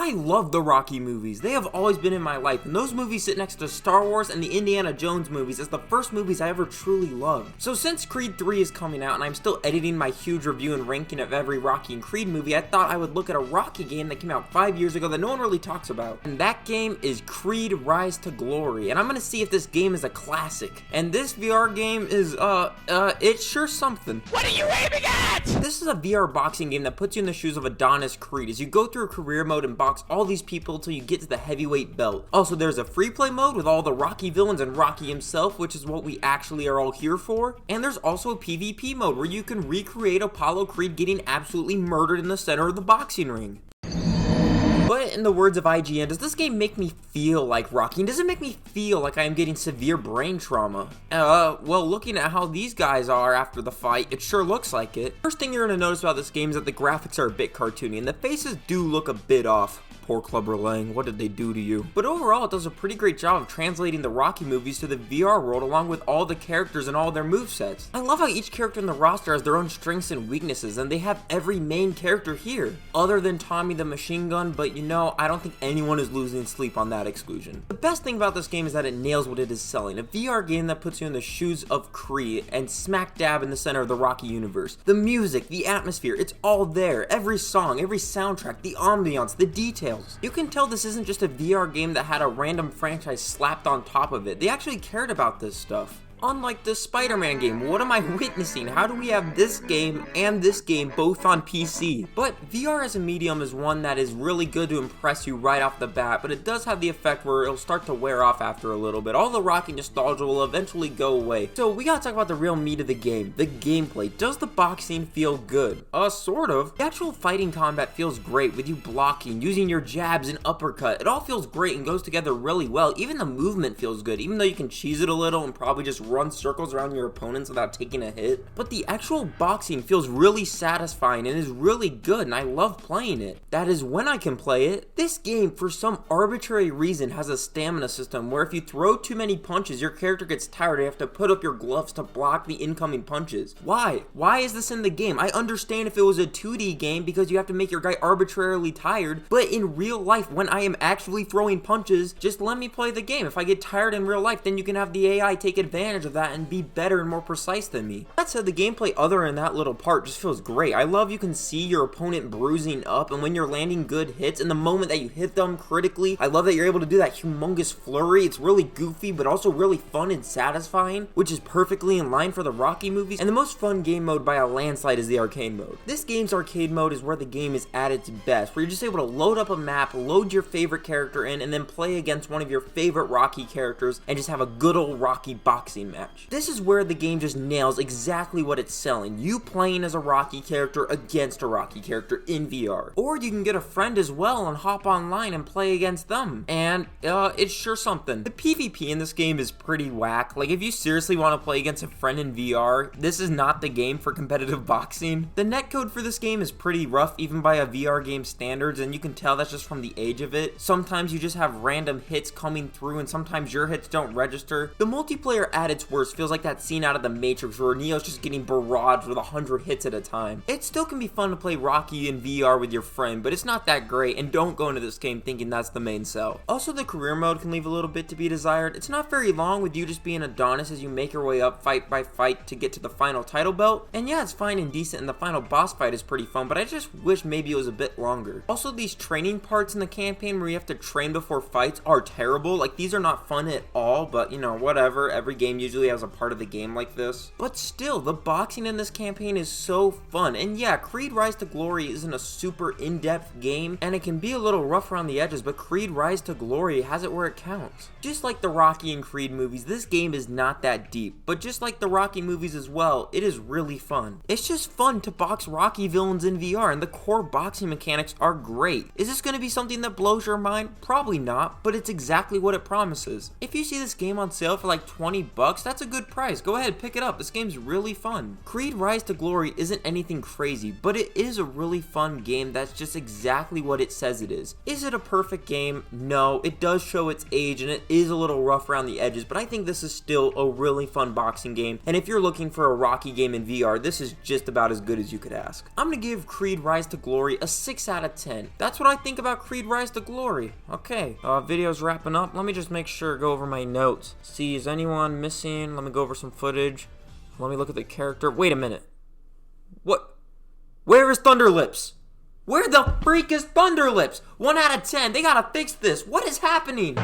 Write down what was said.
I love the Rocky movies. They have always been in my life, and those movies sit next to Star Wars and the Indiana Jones movies as the first movies I ever truly loved. So since Creed 3 is coming out and I'm still editing my huge review and ranking of every Rocky and Creed movie, I thought I would look at a Rocky game that came out 5 years ago that no one really talks about. And that game is Creed Rise to Glory, and I'm gonna see if this game is a classic. And this VR game is, it's sure something. What are you aiming at? This is a VR boxing game that puts you in the shoes of Adonis Creed as you go through a career mode and box all these people until you get to the heavyweight belt. Also, there's a free play mode with all the Rocky villains and Rocky himself, which is what we actually are all here for. And there's also a PvP mode where you can recreate Apollo Creed getting absolutely murdered in the center of the boxing ring. But in the words of IGN, does this game make me feel like Rocky? And does it make me feel like I am getting severe brain trauma? Well, looking at how these guys are after the fight, it sure looks like it. First thing you're going to notice about this game is that the graphics are a bit cartoony, and the faces do look a bit off. Poor Clubber Lang, what did they do to you? But overall, it does a pretty great job of translating the Rocky movies to the VR world along with all the characters and all their movesets. I love how each character in the roster has their own strengths and weaknesses, and they have every main character here. Other than Tommy the Machine Gun, but you know, I don't think anyone is losing sleep on that exclusion. The best thing about this game is that it nails what it is selling. A VR game that puts you in the shoes of Creed and smack dab in the center of the Rocky universe. The music, the atmosphere, it's all there. Every song, every soundtrack, the ambiance, the details. You can tell this isn't just a VR game that had a random franchise slapped on top of it. They actually cared about this stuff. Unlike the Spider-Man game, what am I witnessing? How do we have this game and this game both on PC? But VR as a medium is one that is really good to impress you right off the bat, but it does have the effect where it'll start to wear off after a little bit. All the Rocky nostalgia will eventually go away. So we gotta talk about the real meat of the game, the gameplay. Does the boxing feel good? Sort of. The actual fighting combat feels great with you blocking, using your jabs and uppercut. It all feels great and goes together really well. Even the movement feels good, even though you can cheese it a little and probably just run circles around your opponents without taking a hit. But the actual boxing feels really satisfying and is really good, and I love playing it. That is when I can play it. This game, for some arbitrary reason, has a stamina system where if you throw too many punches, your character gets tired and you have to put up your gloves to block the incoming punches. Why? Why is this in the game? I understand if it was a 2D game because you have to make your guy arbitrarily tired, but in real life, when I am actually throwing punches, just let me play the game. If I get tired in real life, then you can have the AI take advantage of that and be better and more precise than me. That said, the gameplay other than that little part just feels great. I love you can see your opponent bruising up, and when you're landing good hits, and the moment that you hit them critically, I love that you're able to do that humongous flurry. It's really goofy, but also really fun and satisfying, which is perfectly in line for the Rocky movies. And the most fun game mode by a landslide is the arcade mode. This game's arcade mode is where the game is at its best, where you're just able to load up a map, load your favorite character in, and then play against one of your favorite Rocky characters, and just have a good old Rocky boxing match. This is where the game just nails exactly what it's selling. You playing as a Rocky character against a Rocky character in VR. Or you can get a friend as well and hop online and play against them. And it's sure something. The PvP in this game is pretty whack. Like, if you seriously want to play against a friend in VR, this is not the game for competitive boxing. The netcode for this game is pretty rough even by a VR game standards, and you can tell that's just from the age of it. Sometimes you just have random hits coming through and sometimes your hits don't register. The multiplayer at its worst feels like that scene out of the Matrix where Neo's just getting barraged with 100 hits at a time. It still can be fun to play Rocky in VR with your friend, but it's not that great, and don't go into this game thinking that's the main sell. Also, the career mode can leave a little bit to be desired. It's not very long with you just being Adonis as you make your way up fight by fight to get to the final title belt, and yeah, it's fine and decent, and the final boss fight is pretty fun, but I just wish maybe it was a bit longer. Also, these training parts in the campaign where you have to train before fights are terrible. Like, these are not fun at all, but you know, whatever. Every game usually has a part of the game like this. But still, the boxing in this campaign is so fun. And yeah, Creed Rise to Glory isn't a super in-depth game, and it can be a little rough around the edges, but Creed Rise to Glory has it where it counts. Just like the Rocky and Creed movies, this game is not that deep, but just like the Rocky movies as well, it is really fun. It's just fun to box Rocky villains in VR, and the core boxing mechanics are great. Is this going to be something that blows your mind? Probably not, but it's exactly what it promises. If you see this game on sale for like $20, $10. That's a good price. Go ahead, pick it up. This game's really fun. Creed Rise to Glory isn't anything crazy, but it is a really fun game that's just exactly what it says it is. Is it a perfect game? No, it does show its age and it is a little rough around the edges, but I think this is still a really fun boxing game. And if you're looking for a Rocky game in VR, this is just about as good as you could ask. I'm gonna give Creed Rise to Glory a 6 out of 10. That's what I think about Creed Rise to Glory. Okay, video's wrapping up. Let me just make sure, go over my notes. See, is anyone missing? Let me go over some footage. Let me look at the character. Wait a minute. What? Where is Thunderlips? Where the freak is Thunderlips? 1 out of 10. They gotta fix this. What is happening?